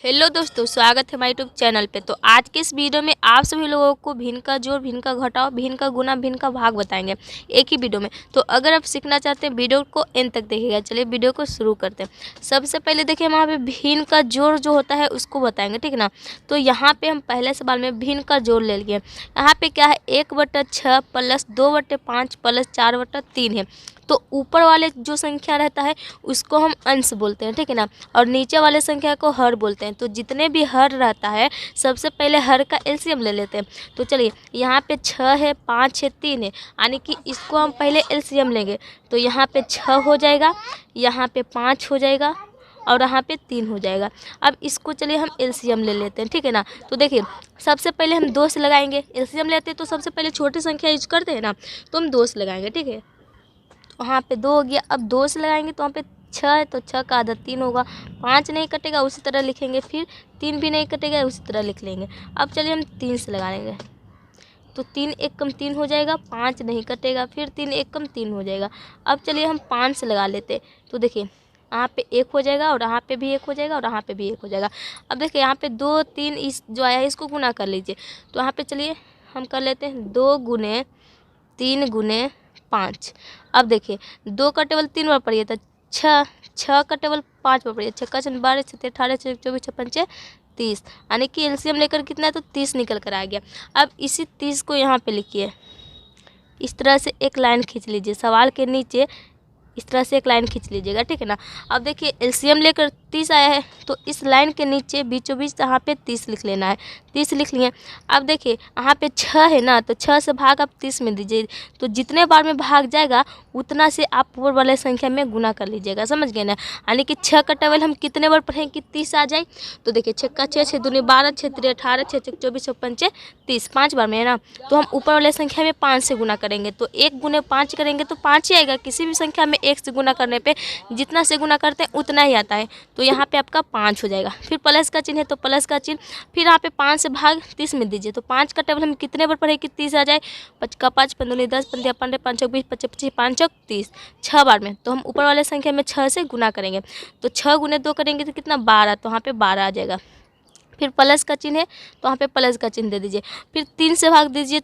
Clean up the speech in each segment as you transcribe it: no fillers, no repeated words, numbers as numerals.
Hello दोस्तों, स्वागत है हमारे यूट्यूब चैनल पे। तो आज के इस वीडियो में आप सभी लोगों को भिन्न का जोड़, भिन्न का घटाव, भिन्न का गुना, भिन्न का भाग बताएंगे एक ही वीडियो में। तो अगर आप सीखना चाहते हैं वीडियो को एंड तक देखिएगा। चलिए वीडियो को शुरू करते हैं। सबसे पहले देखिए, वहाँ पे भिन्न का जोड़ जो होता है उसको बताएंगे, ठीक है ना। तो यहाँ पे हम पहले सवाल में भिन्न का जोड़ ले लिए। यहाँ पे क्या है, 1/6 प्लस 2/5 प्लस 4/3 है। तो ऊपर वाले जो संख्या रहता है उसको हम अंश बोलते हैं, ठीक है ना, और नीचे वाले संख्या को हर बोलते हैं। तो जितने भी हर रहता है सबसे पहले हर का एलसीएम ले लेते हैं। तो चलिए, यहाँ पे 6 है, 5 है, 3 है, यानी कि इसको हम पहले एलसीएम लेंगे। तो यहाँ पे 6 हो जाएगा, यहाँ पे 5 हो जाएगा और यहाँ पे 3 हो जाएगा। अब इसको चलिए हम एलसीएम ले लेते हैं, ठीक है ना। तो देखिए, सबसे पहले हम 2 से लगाएंगे। एलसीएम लेते हैं तो सबसे पहले छोटी संख्या यूज करते हैं ना, तो हम 2 से लगाएंगे, ठीक है। वहाँ पे 2 हो गया। अब 2 से लगाएंगे तो वहाँ पे 6 है, तो 6 का आधा 3 होगा। 5 नहीं कटेगा उसी तरह लिखेंगे, फिर 3 भी नहीं कटेगा उसी तरह लिख लेंगे। अब चलिए हम 3 से लगा लेंगे, तो 3 एक कम 3 हो जाएगा। 5 नहीं कटेगा, फिर 3 एक कम 3 हो जाएगा। अब चलिए हम 5 से लगा लेते। तो देखिए, यहाँ पे 1 हो जाएगा और यहाँ पे भी 1 हो जाएगा और यहाँ पे भी 1 हो जाएगा। अब देखिए, यहाँ पे 2 3 इस जो आया है इसको गुना कर लीजिए। तो यहाँ पे चलिए हम कर लेते हैं 2 गुने 3 गुने 5। अब देखिए, 2 का टेबल 3 बार पढ़िए तो 6, 6 का टेबल 5 बार पढ़िए। 6 का 12, 6 18, 6 24, 6 पंचे 30, यानी कि एलसीएम लेकर कितना है तो 30 निकल कर आ गया। अब इसी 30 को यहाँ पे लिखिए, इस तरह से एक लाइन खींच लीजिए सवाल के नीचे, इस तरह से एक लाइन खींच लीजिएगा, ठीक है ना। अब देखिए, एलसीएम लेकर 30 आया है तो इस लाइन के नीचे बीचों बीच यहाँ पे 30 लिख लेना है। 30 लिख लिए। अब देखिए, यहाँ पे 6 है ना, तो 6 से भाग आप 30 में दीजिए। तो जितने बार में भाग जाएगा उतना से आप ऊपर वाले संख्या में गुना कर लीजिएगा, समझ गए ना। यानी कि 6 का टेबल हम कितने बार पढ़ें कि 30 आ जाए। तो देखिए, 6 का 6, 6 दूनी 12, 6 3 18, 6 6 24, 6 पंचे 30, 5 बार में है ना। तो हम ऊपर वाले संख्या में 5 से गुना करेंगे। तो 1 गुने 5 करेंगे तो 5 ही आएगा। किसी भी संख्या में 1 से गुना करने पे जितना से गुना करते हैं उतना ही आता है। तो यहाँ पे आपका 5 हो जाएगा। फिर प्लस का चिन्ह है तो प्लस का चिन्ह, फिर यहाँ पे 5 से भाग 30 में दीजिए। तो 5 का टेबल हम कितने बार पढ़े कि 30 आ जाए। 5 का 5, 5 दूनी 10, 15 15, 5 20, 25 25, 5 30, 6 बार में। तो हम ऊपर वाले संख्या में 6 से गुना करेंगे। तो 6 गुने 2 करेंगे तो कितना 12, तो यहाँ पे 12 आ जाएगा। फिर प्लस का चिन्ह है तो वहाँ पे प्लस का चिन्ह दे दीजिए। फिर 3 से भाग दीजिए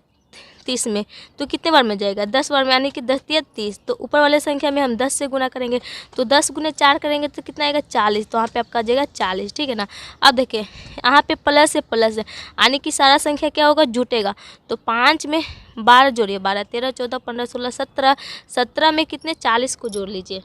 30 में, तो कितने बार में जाएगा 10 बार में, यानी कि 10 या 30। तो ऊपर वाले संख्या में हम 10 से गुना करेंगे। तो 10 गुने 4 करेंगे तो कितना आएगा 40। तो वहाँ पे आपका आ जाएगा 40, ठीक है ना। अब देखिए, यहाँ पे प्लस है, प्लस है, यानी कि सारा संख्या क्या होगा जुटेगा। तो 5 में 12 जोड़िए, 12 13 14 15 16 17, 17 में कितने 40 को जोड़ लीजिए।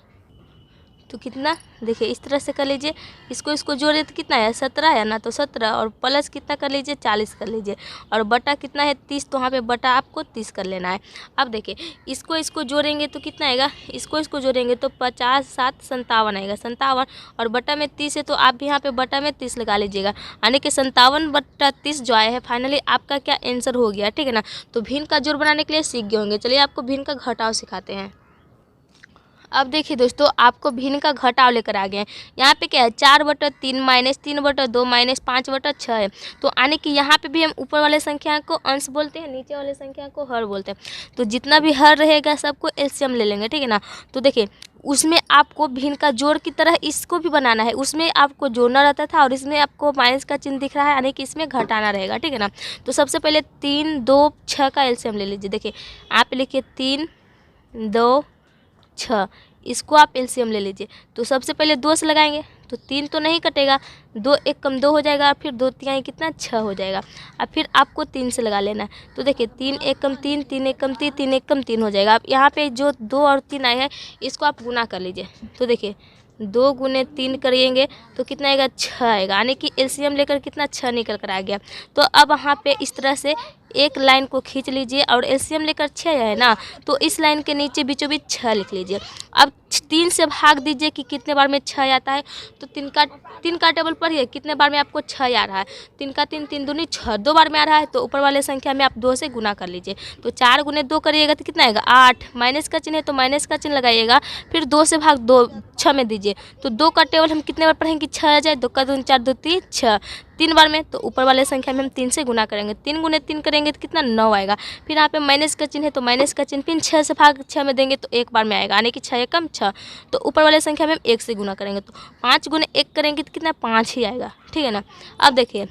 तो कितना, देखिए इस तरह से कर लीजिए। इसको जोड़िए तो कितना है 17 है ना, तो 17 और प्लस कितना कर लीजिए 40 कर लीजिए, और बटा कितना है 30। तो वहाँ पे बटा आपको 30 कर लेना है। अब देखिए, इसको जोड़ेंगे तो कितना आएगा, इसको जोड़ेंगे तो 50 7 57 आएगा, 57, और बटा में 30 है तो आप भी यहाँ पे बटा में 30 लगा लीजिएगा, यानी कि 57/30 जो आया है फाइनली आपका क्या आंसर हो गया, ठीक है ना। तो भिन्न का जोड़ बनाने के लिए सीख गए होंगे। चलिए आपको भिन्न का घटाव सिखाते हैं। अब देखिए दोस्तों, आपको भिन्न का घटाव लेकर आ गए हैं। यहाँ पे क्या है 4/3 माइनस 3/2 माइनस 5/6 है। तो यानी कि यहाँ पे भी हम ऊपर वाले संख्या को अंश बोलते हैं, नीचे वाले संख्या को हर बोलते हैं। तो जितना भी हर रहेगा सबको एलसीएम ले लेंगे, ठीक है ना। तो देखिए, उसमें आपको भिन्न का जोड़ की तरह इसको भी बनाना है। उसमें आपको जोड़ना रहता था और इसमें आपको माइनस का चिन्ह दिख रहा है, यानी कि इसमें घटाना रहेगा, ठीक है ना। तो सबसे पहले 3 2 6 का एलसीएम ले लीजिए। देखिए, आप लिखिए 3 2 6, इसको आप एलसीएम ले लीजिए। तो सबसे पहले 2 से लगाएंगे तो 3 तो नहीं कटेगा, 2 एक कम 2 हो जाएगा, फिर 2 3 कितना 6 हो जाएगा। अब फिर आपको 3 से लगा लेना है। तो देखिए, 3 एक कम 3, 3 एक कम 3, 3 एक कम 3 हो जाएगा। अब यहाँ पे जो 2 और 3 आए हैं इसको आप गुना कर लीजिए। तो देखिए, 2 गुने 3 करेंगे तो कितना आएगा 6 आएगा, यानी कि एलसीएम लेकर कितना 6 निकल कर आ गया। तो अब यहाँ पे इस तरह से एक लाइन को खींच लीजिए और एलसीएम लेकर 6 है ना, तो इस लाइन के नीचे बीचों बीच 6 लिख लीजिए। अब 3 से भाग दीजिए कि कितने बार में 6 आता है। तो 3 का टेबल पढ़िए कितने बार में आपको 6 आ रहा है। 3 का 3, 3 दूनी 6, 2 बार में आ रहा है। तो ऊपर वाले संख्या में आप 2 से गुना कर लीजिए। तो 4 गुने 2 करिएगा तो कितना आएगा 8, माइनस का चिन्ह है तो माइनस का चिन्ह लगाइएगा। फिर 2 से भाग 2 6 में दीजिए। तो 2 का टेबल हम कितने बार पढ़ेंगे कि 6 आ जाए। 2 का 2 4 2 3 6, 3 बार में। तो ऊपर वाले संख्या में हम 3 से गुना करेंगे। 3 गुने 3 करेंगे तो कितना 9 आएगा। फिर यहाँ पे माइनस का चिन्ह है तो माइनस का चिन्ह, फिर 6 से भाग 6 में देंगे तो 1 बार में आएगा, यानी कि 6 एकम 6। 6, तो ऊपर वाले संख्या में हम 1 से गुना करेंगे, तो 5 गुने 1 करेंगे तो कितना 5 ही आएगा, ठीक है ना। अब देखिए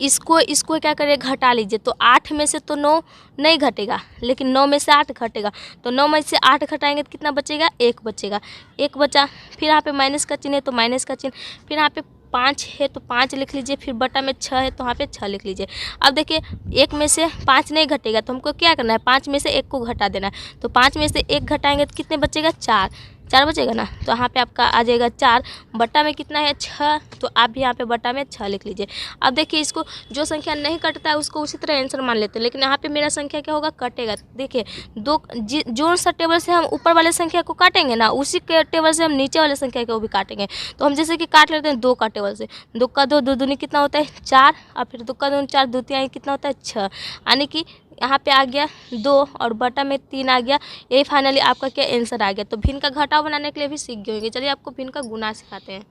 इसको क्या करें, घटा लीजिए, तो 8 में से तो 9 नहीं घटेगा, लेकिन 9 में से 8 घटेगा, तो 9 में से 8 घटाएंगे तो कितना बचेगा, 1 बचेगा, 1 बचा। फिर यहाँ पे माइनस का चिन्ह है तो माइनस का चिन्ह, फिर यहाँ पे 5 है तो 5 लिख लीजिए, फिर बटा में 6 है तो यहाँ पे 6 लिख लीजिए। अब देखिए 1 में से 5 नहीं घटेगा, तो हमको क्या करना है, 5 में से 1 को घटा देना है, तो 5 में से 1 घटाएंगे तो कितने बचेगा, 4 बचेगा ना, तो यहाँ पे आपका आ जाएगा 4, बटा में कितना है 6, तो आप भी यहाँ पे बटा में 6 लिख लीजिए। अब देखिए इसको जो संख्या नहीं कटता है उसको उसी तरह आंसर मान लेते हैं, लेकिन यहाँ पे मेरा संख्या क्या होगा, कटेगा। देखिए जो सा टेबल से हम ऊपर वाले संख्या को काटेंगे ना, उसी के टेबल से हम नीचे वाले संख्या को भी काटेंगे। तो हम जैसे कि काट लेते हैं 2 का टेबल से, 2 का 2, 2 दूनी कितना होता है 4, और फिर 2 का 2 4, 2 तिहाई कितना होता है 6, यानी कि यहाँ पे आ गया 2 और बटा में 3 आ गया। ये फाइनली आपका क्या आंसर आ गया। तो भिन्न का घटाव बनाने के लिए भी सीख गए होंगे। चलिए आपको भिन्न का गुना सिखाते हैं।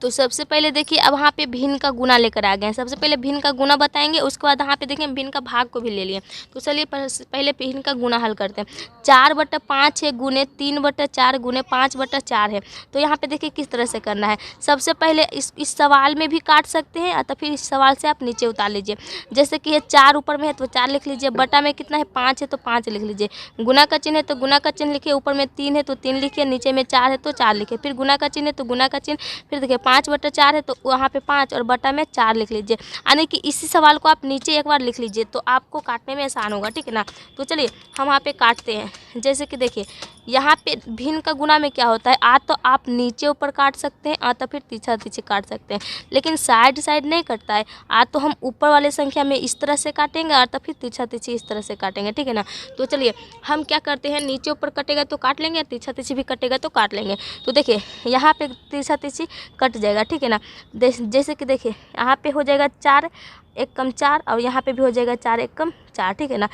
तो सबसे पहले देखिए अब यहाँ पे भिन्न का गुना लेकर आ गए हैं। सबसे पहले भिन्न का गुना बताएंगे, उसके बाद यहाँ पे देखिए भिन्न का भाग को भी ले लिए। तो चलिए पहले भिन्न का गुना हल करते हैं। 4/5 है गुने 3/4 गुने 5/4 है। तो यहाँ पे देखिए किस तरह से करना है। सबसे पहले इस सवाल में भी काट सकते हैं, तो फिर इस सवाल से आप नीचे उतार लीजिए। जैसे कि ये 4 ऊपर में है तो 4 लिख लीजिए, बटा में कितना है 5 है तो 5 लिख लीजिए, गुना का चिन्ह है तो गुना का चिन्ह लिखिए, ऊपर में 3 है तो 3 लिखिए, नीचे में 4 है तो 4 लिखिए, फिर गुना का चिन्ह है तो गुना का चिन्ह, फिर देखिए 5/4 है तो वहाँ पे 5 और बटा में 4 लिख लीजिए। यानी कि इसी सवाल को आप नीचे एक बार लिख लीजिए तो आपको काटने में आसान होगा, ठीक है ना। तो चलिए हम वहाँ पे काटते हैं। जैसे कि देखिए यहाँ पे भिन्न का गुना में क्या होता है, आ तो आप नीचे ऊपर काट सकते हैं, आ तो फिर पीछे पीछे काट सकते हैं, लेकिन साइड साइड नहीं कटता है। आ तो हम ऊपर वाले संख्या में इस तरह से काटेंगे और तो फिर तीछा तीछी इस तरह से काटेंगे, ठीक है ना। तो चलिए हम क्या करते हैं, नीचे ऊपर कटेगा तो काट लेंगे, तीछा तीछी भी कटेगा तो काट लेंगे। तो देखिए यहाँ पे तीछा तीछी कट जाएगा, ठीक है ना। जैसे कि देखिए यहाँ पे हो जाएगा 4 1 कम 4 और यहाँ पे भी हो जाएगा 4 1 कम 4, ठीक है ना।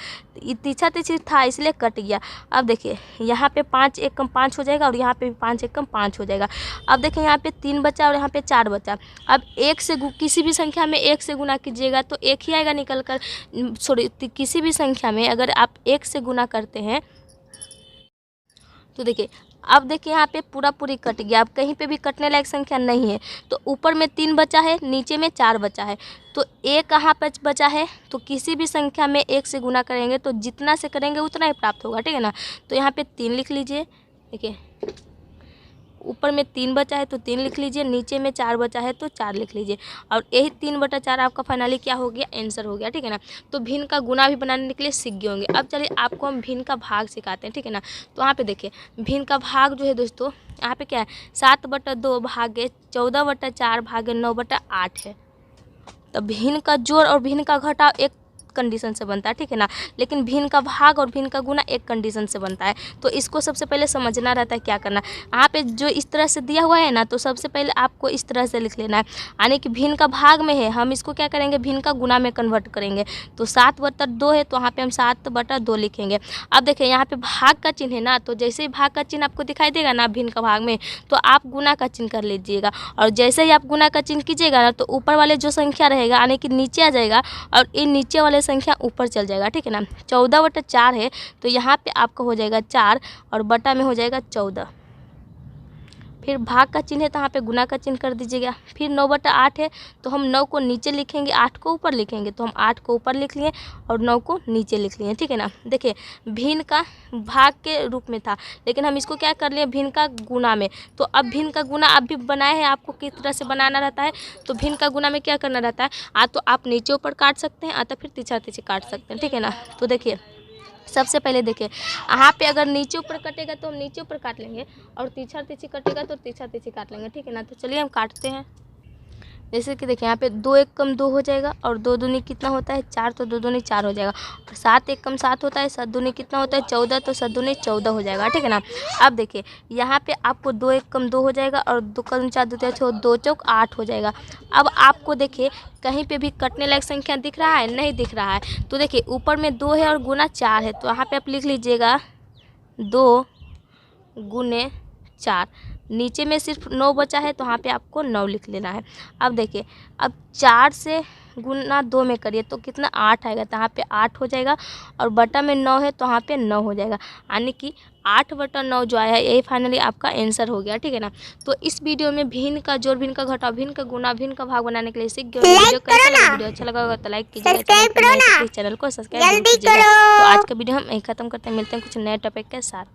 ये तीछा तीछी था इसलिए कट गया। अब देखिए यहाँ पे 5 1 कम 5 हो जाएगा और यहाँ पे भी 5 1 कम 5 हो जाएगा। अब देखिए यहाँ पे 3 बचा और यहाँ पे 4 बचा। अब एक से किसी भी संख्या में 1 से गुना कीजिएगा तो 1 ही आएगा निकल कर। सॉरी, किसी भी संख्या में अगर आप 1 से गुना करते हैं तो देखिए अब देखिए यहाँ पे पूरा पूरी कट गया। अब कहीं पे भी कटने लायक संख्या नहीं है। तो ऊपर में 3 बचा है, नीचे में 4 बचा है, तो 1 कहाँ पर बचा है। तो किसी भी संख्या में 1 से गुना करेंगे तो जितना से करेंगे उतना ही प्राप्त होगा, ठीक है ना। तो यहाँ पे 3 लिख लीजिए। देखिए ऊपर में 3 बचा है तो 3 लिख लीजिए, नीचे में 4 बचा है तो 4 लिख लीजिए, और यही 3/4 आपका फाइनली क्या हो गया, आंसर हो गया, ठीक है ना। तो भिन्न का गुना भी बनाने के लिए सीख गए होंगे। अब चलिए आपको हम भिन्न का भाग सिखाते हैं, ठीक है ना। तो यहाँ पे देखिए भिन्न का भाग जो है दोस्तों, यहाँ पे क्या है 7/2 भागे 14/4 भागे 9/8 है। तो भिन्न का जोड़ और भिन्न का घटाव एक कंडीशन से बनता है, ठीक है ना। लेकिन भिन्न का भाग और भिन्न का गुना एक कंडीशन से बनता है। तो इसको सबसे पहले समझना रहता है क्या करना। यहाँ पे जो इस तरह से दिया हुआ है ना, तो सबसे पहले आपको इस तरह से लिख लेना है, यानी कि भिन्न का भाग में है, हम इसको क्या करेंगे भिन्न का गुना में कन्वर्ट करेंगे। तो 7/2 है तो वहाँ पे हम 7/2 लिखेंगे। अब देखिए यहाँ पे भाग का चिन्ह है ना, तो जैसे ही भाग का चिन्ह आपको दिखाई देगा ना भिन्न का भाग में, तो आप गुना का चिन्ह कर लीजिएगा, और जैसे ही आप गुना का चिन्ह कीजिएगा ना तो ऊपर वाले जो संख्या रहेगा यानी कि नीचे आ जाएगा और इन नीचे वाले संख्या ऊपर चल जाएगा, ठीक है ना। 14/4 है तो यहाँ पे आपका हो जाएगा 4 और बटा में हो जाएगा 14। फिर भाग का चिन्ह है तो यहाँ पे गुना का चिन्ह कर दीजिएगा। फिर 9/8 है तो हम 9 को नीचे लिखेंगे, 8 को ऊपर लिखेंगे, तो हम 8 को ऊपर लिख लिए और 9 को नीचे लिख लिए, ठीक है ना। देखिए भिन्न का भाग के रूप में था, लेकिन हम इसको क्या कर लिए भिन्न का गुना में। तो अब भिन्न का गुना आप भी बनाए हैं, आपको किस तरह से बनाना रहता है। तो भिन्न का गुना में क्या करना रहता है, तो आप नीचे ऊपर काट सकते हैं, तो फिर तीछा तीछी काट सकते हैं, ठीक है ना। तो देखिए सबसे पहले देखिए यहाँ पे अगर नीचे ऊपर कटेगा तो हम नीचे ऊपर काट लेंगे, और तीछा तीछी कटेगा तो तीछा तीछी काट लेंगे, ठीक है ना। तो चलिए हम काटते हैं। जैसे कि देखिए यहाँ पे 2 1 कम 2 हो जाएगा, और 2 दूनी कितना होता है 4, तो 2 दूनी 4 हो जाएगा, और 7 1 कम 7 होता है, 7 दूनी कितना होता है 14, तो 7 दूनी 14 हो जाएगा, ठीक है ना। अब देखिए यहाँ पे आपको 2 1 कम 2 हो जाएगा, और 2 कम 4 2 4 2 चौक 8 हो जाएगा। अब आपको देखिए कहीं पे भी कटने लायक संख्या दिख रहा है, नहीं दिख रहा है। तो देखिए ऊपर में 2 है और गुना 4 है, तो यहाँ पे आप लिख लीजिएगा 2 गुने 4। नीचे में सिर्फ 9 बचा है तो यहाँ पे आपको 9 लिख लेना है। अब देखिए अब 4 से गुना 2 में करिए तो कितना 8 आएगा, तो यहाँ पे 8 हो जाएगा और बटा में 9 है तो यहाँ पे 9 हो जाएगा, यानी कि 8/9 जो आया है यही फाइनली आपका आंसर हो गया। ठीक है ना। तो इस वीडियो में भिन्न का जोड़, भिन्न का घटाव, भिन्न का गुना, भिन्न का भाग बनाने के लिए सीख गए। वीडियो कैसा लगा, वीडियो अच्छा लगा होगा तो लाइक कीजिएगा, चैनल को सब्सक्राइब कीजिएगा। तो आज का वीडियो हम यहीं खत्म करते हैं, मिलते हैं कुछ नए टॉपिक के साथ।